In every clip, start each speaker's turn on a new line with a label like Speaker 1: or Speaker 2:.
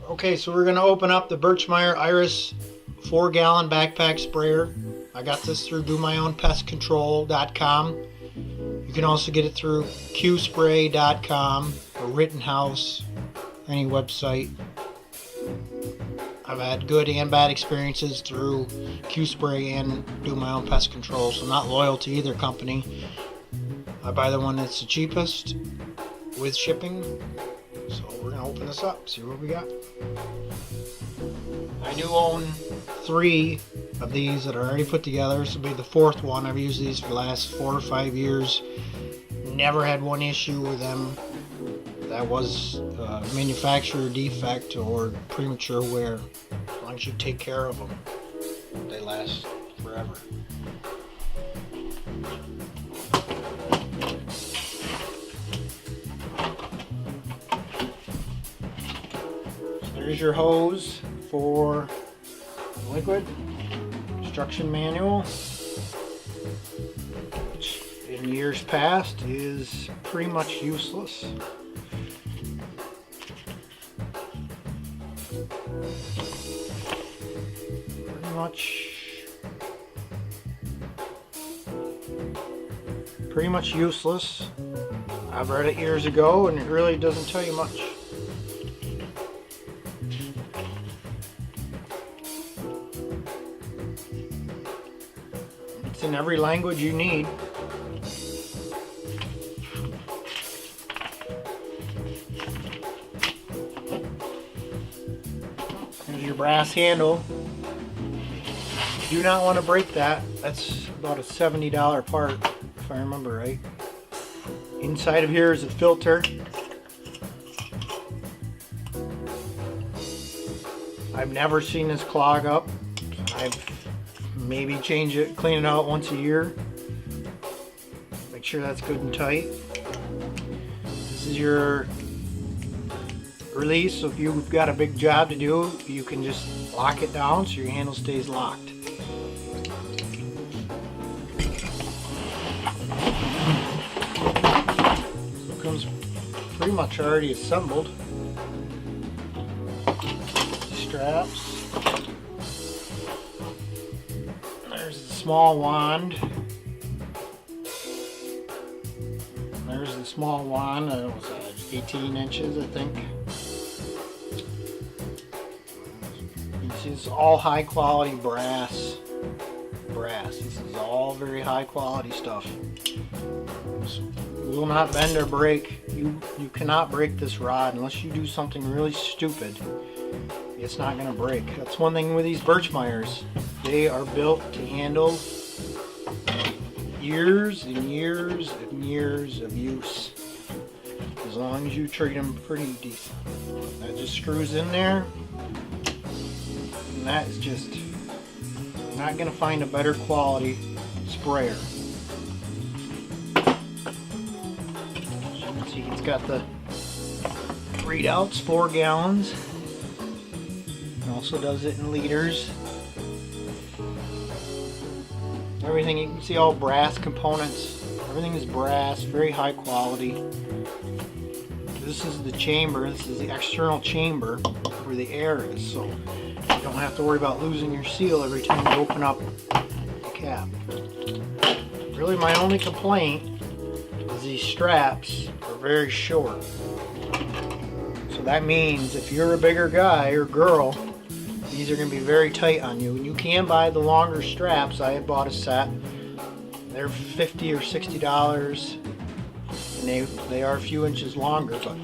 Speaker 1: Okay, so we're going to open up the Birchmeir Iris 4-gallon backpack sprayer. I got this through domyownpestcontrol.com. You can also get it through qspray.com or Rittenhouse, any website. I've had good and bad experiences through QSpray and Do My Own Pest Control, so not loyal to either company. I buy the one that's the cheapest with shipping. So we're going to open this up, see what we got. I do own 3 of these that are already put together. This will be the 4th one. I've used these for the last 4 or 5 years. Never had one issue with them. That was a manufacturer defect or premature wear. As long as you take care of them, they last forever. There's your hose for liquid. Instruction manual, which in years past is pretty much useless. Pretty much useless. I've read it years ago and it really doesn't tell you much. It's in every language you need. There's your brass handle. You do not want to break that. That's about a $70 part, if I remember right. Inside of here is a filter. I've never seen this clog up. I've maybe change it, clean it out once a year. Make sure that's good and tight. This is your release, so if you've got a big job to do, you can just lock it down so your handle stays locked. So it comes pretty much already assembled. Straps. There's the small wand. There's the small wand. That was 18 inches, I think. You see, it's all high quality brass. This is all very high quality stuff. This will not bend or break. You cannot break this rod unless you do something really stupid. It's not going to break. That's one thing with these Birchmeiers. They are built to handle years and years and years of use, as long as you treat them pretty decent. That just screws in there, and that is just not going to find a better quality sprayer. As you can see, it's got the readouts, 4 gallons. It also does it in liters. Everything, you can see all brass components. Everything is brass, very high quality. This is the chamber. This is the external chamber where the air is, so you don't have to worry about losing your seal every time you open up the cap. Really, my only complaint is these straps are very short. So that means if you're a bigger guy or girl, these are going to be very tight on you. And you can buy the longer straps. I had bought a set. They're $50 or $60, and they are a few inches longer, but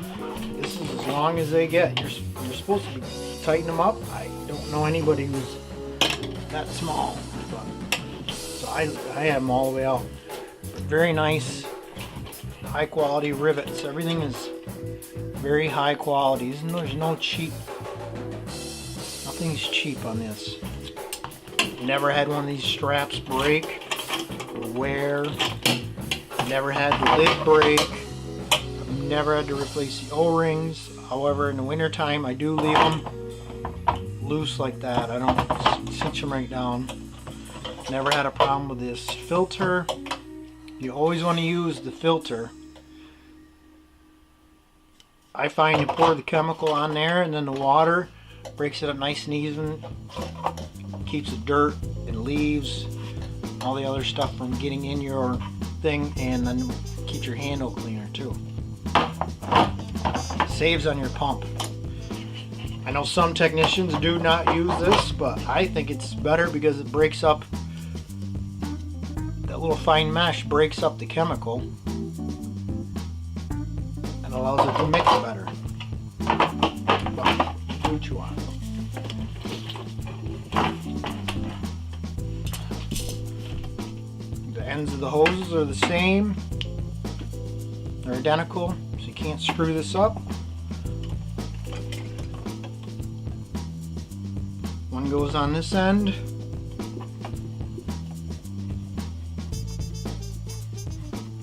Speaker 1: this is as long as they get. You're supposed to tighten them up. I don't know anybody who's that small, but so I have them all the way out. Very nice, high quality rivets. Everything is very high quality. There's no cheap. Nothing's cheap on this. Never had one of these straps break or wear. Never had the lid break. I've never had to replace the O-rings. However, in the winter time, I do leave them loose like that. I don't cinch them right down. Never had a problem with this filter. You always want to use the filter I find you pour the chemical on there, and then the water breaks it up nice and even, keeps the dirt and leaves, all the other stuff from getting in your thing, and then keeps your handle cleaner too. Saves on your pump. I know some technicians do not use this, but I think it's better because it breaks up, that little fine mesh breaks up the chemical and allows it to mix better. But do what you want. The ends of the hoses are the same. They're identical, so you can't screw this up. One goes on this end.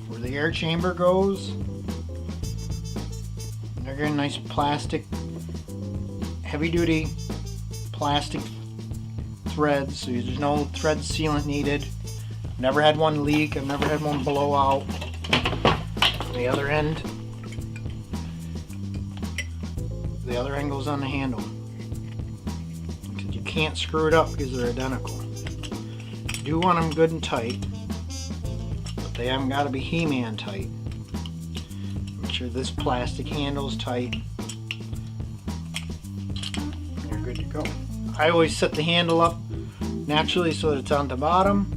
Speaker 1: Where the air chamber goes. They're getting nice plastic, heavy duty plastic threads, so there's no thread sealant needed. Never had one leak, I've never had one blow out. The other end goes on the handle. You can't screw it up because they're identical. You do want them good and tight, but they haven't got to be He-Man tight. Make sure this plastic handle's tight. You're good to go. I always set the handle up naturally so that it's on the bottom.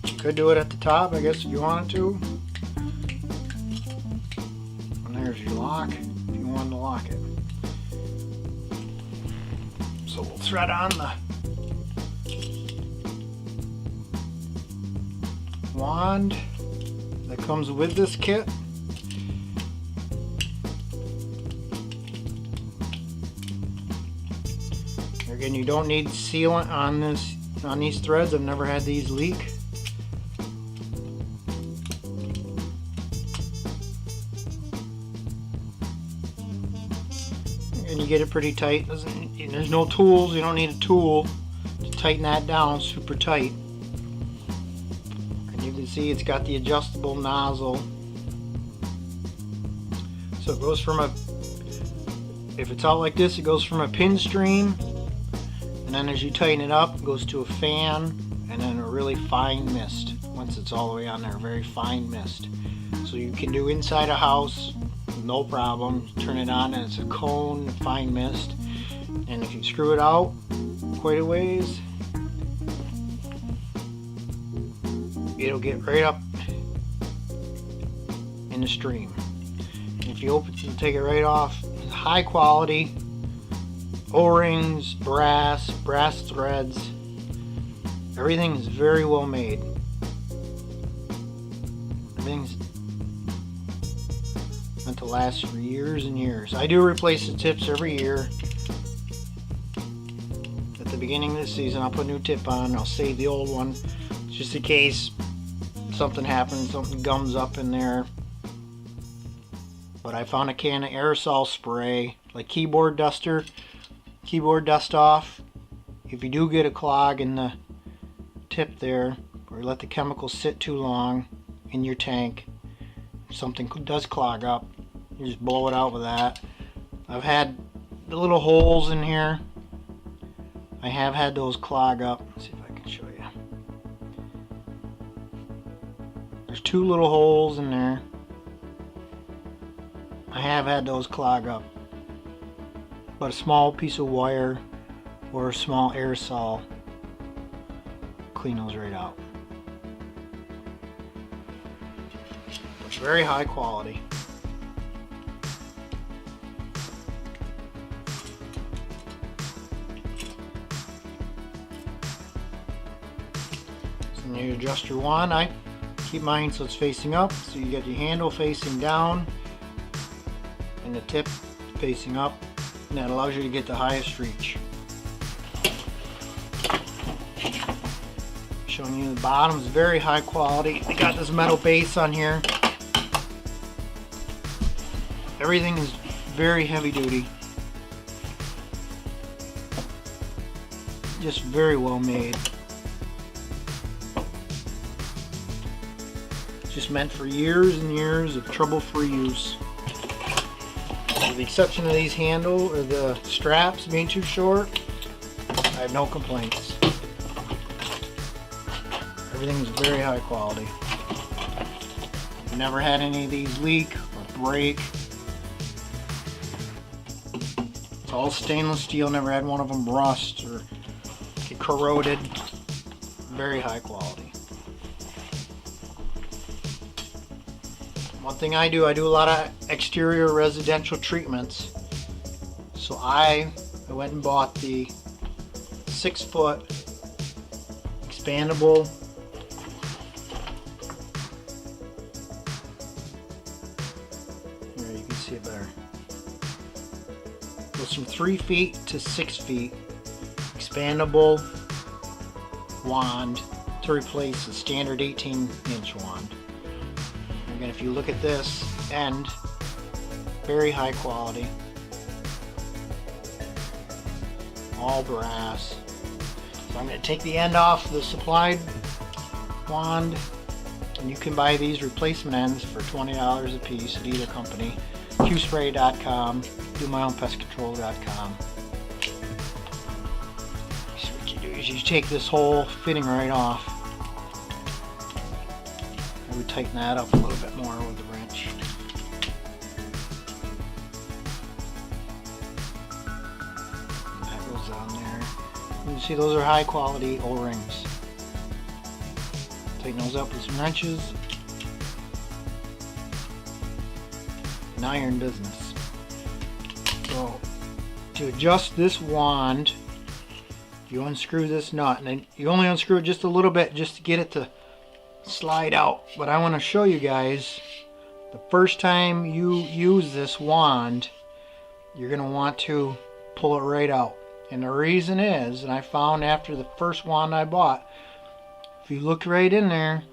Speaker 1: You could do it at the top, I guess, if you wanted to. And there's your lock if you wanted to lock it. So we'll thread on the wand that comes with this kit. Again, you don't need sealant on these threads. I've never had these leak. And you get it pretty tight. There's no tools. You don't need a tool to tighten that down super tight. And you can see it's got the adjustable nozzle. So it goes from if it's out like this, it goes from a pin stream, and then as you tighten it up, it goes to a fan, and then a really fine mist. Once it's all the way on there, very fine mist. So you can do inside a house, no problem. Turn it on and it's a cone, fine mist. And if you screw it out quite a ways, it'll get right up in the stream. And if you take it right off, it's high quality O-rings, brass threads. Everything is very well made. Everything's meant to last for years and years. I do replace the tips every year. At the beginning of the season, I'll put a new tip on. I'll save the old one just in case something happens, something gums up in there. But I found a can of aerosol spray, like keyboard dust off. If you do get a clog in the tip there, or let the chemical sit too long in your tank, if something does clog up, you just blow it out with that. I've had the little holes in here. I have had those clog up. Let's see if I can show you. There's two little holes in there. I have had those clog up. But a small piece of wire or a small aerosol clean those right out. It's very high quality. So when you adjust your wand, I keep mine so it's facing up, so you get your handle facing down and the tip facing up, and that allows you to get the highest reach. Showing you the bottom is very high quality. They got this metal base on here. Everything is very heavy duty. Just very well made. Just meant for years and years of trouble-free use. With the exception of these handle or the straps being too short, I have no complaints. Everything's very high quality. Never had any of these leak or break. It's all stainless steel, never had one of them rust or get corroded. Very high quality. One thing I do a lot of exterior residential treatments. So I went and bought the 6-foot expandable see it better. Goes from 3 feet to 6 feet. Expandable wand to replace the standard 18-inch wand. Again, if you look at this end, very high quality. All brass. So I'm going to take the end off the supplied wand, and you can buy these replacement ends for $20 a piece at either company. qspray.com, domyownpestcontrol.com. So what you do is you take this whole fitting right off. I would tighten that up a little bit more with the wrench. And that goes on there. You can see those are high quality O-rings. Tighten those up with some wrenches. Now you're in business. So to adjust this wand, you unscrew this nut, and then you only unscrew it just a little bit just to get it to slide out. But I want to show you guys, the first time you use this wand, you're going to want to pull it right out. And the reason is, and I found after the first wand I bought, if you look right in there,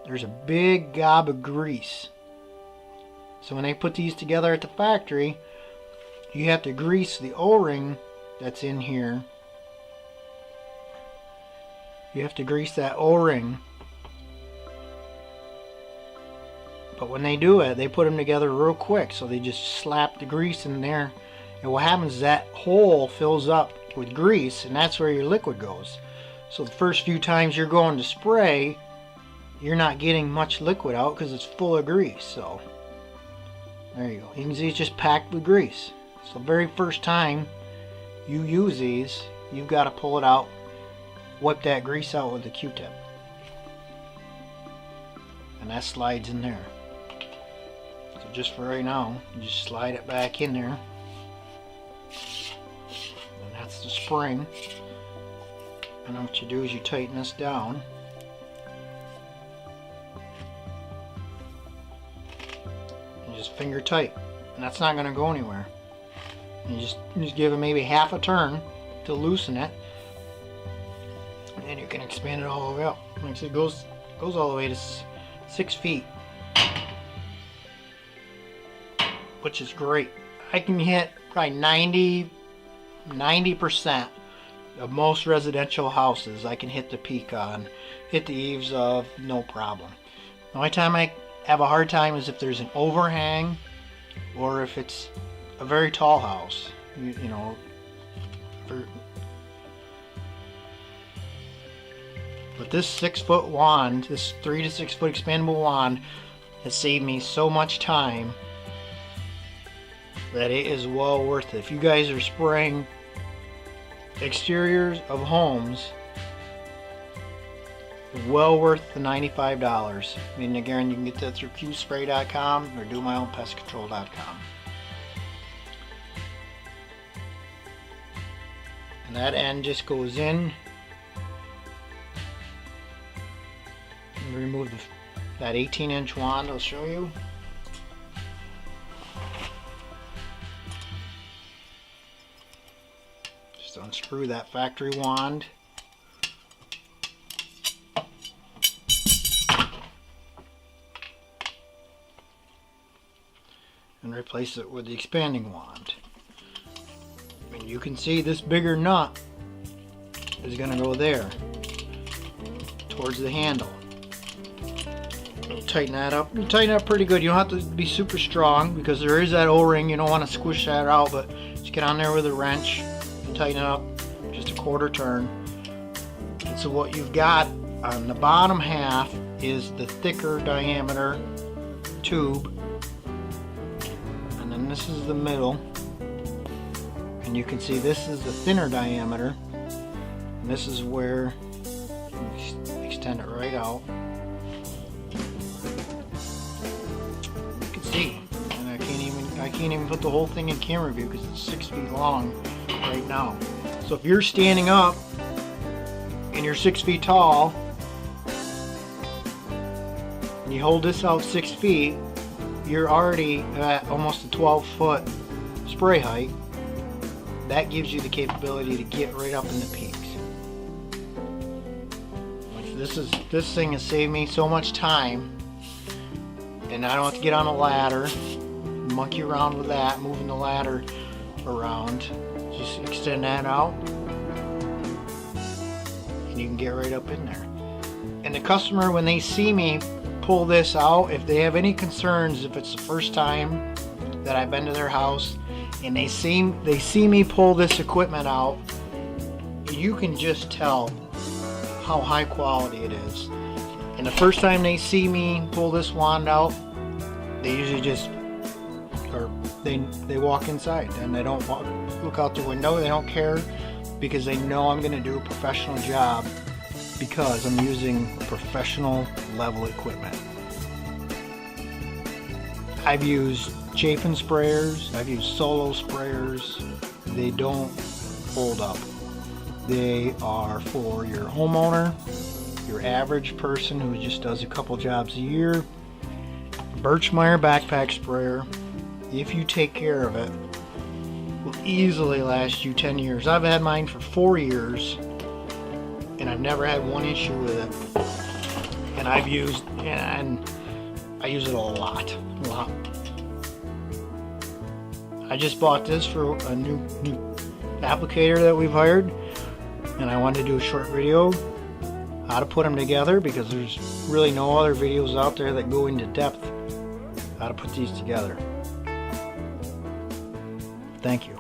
Speaker 1: there's a big gob of grease. So when they put these together at the factory, you have to grease the O-ring that's in here. You have to grease that O-ring. But when they do it, they put them together real quick. So they just slap the grease in there. And what happens is that hole fills up with grease, and that's where your liquid goes. So the first few times you're going to spray, you're not getting much liquid out because it's full of grease. So there you go. You can see it's just packed with grease. So the very first time you use these, you've got to pull it out, wipe that grease out with a Q-tip. And that slides in there. So just for right now, you just slide it back in there. And that's the spring. And then what you do is you tighten this down. Just finger tight, and that's not going to go anywhere. And you just give it maybe half a turn to loosen it, and then you can expand it all the way up. Like I said, it goes all the way to 6 feet, which is great. I can hit probably 90% of most residential houses. I can hit the peak on, hit the eaves of, no problem. The only time I have a hard time is if there's an overhang or if it's a very tall house. You know, but this 6-foot wand, this 3 to 6 foot expandable wand, has saved me so much time that it is well worth it. If you guys are spraying exteriors of homes, well worth the $95. I mean, again, you can get that through qspray.com or domyownpestcontrol.com. And that end just goes in. And remove that 18-inch wand I'll show you. Just unscrew that factory wand. And replace it with the expanding wand. I mean, you can see this bigger nut is going to go there towards the handle. Tighten that up. You tighten it up pretty good. You don't have to be super strong because there is that O-ring. You don't want to squish that out, but just get on there with a wrench and tighten it up just a quarter turn. And so what you've got on the bottom half is the thicker diameter tube, and then this is the middle, and you can see this is the thinner diameter, and this is where you extend it right out. You can see, and I can't even put the whole thing in camera view because it's 6 feet long right now. So if you're standing up and you're 6 feet tall and you hold this out 6 feet, you're already at almost a 12-foot spray height. That gives you the capability to get right up in the peaks. This thing has saved me so much time, and I don't have to get on a ladder, monkey around with that, moving the ladder around. Just extend that out, and you can get right up in there. And the customer, when they see me pull this out, if they have any concerns, if it's the first time that I've been to their house and they see me pull this equipment out, you can just tell how high quality it is. And the first time they see me pull this wand out, they usually just, or they walk inside and they don't look out the window. They don't care because they know I'm going to do a professional job because I'm using professional level equipment. I've used chafing sprayers, I've used solo sprayers. They don't hold up. They are for your homeowner, your average person who just does a couple jobs a year. Birchmeier Backpack Sprayer, if you take care of it, will easily last you 10 years. I've had mine for 4 years and I've never had one issue with it. And I use it a lot. I just bought this for a new applicator that we've hired, and I wanted to do a short video how to put them together because there's really no other videos out there that go into depth how to put these together. Thank you.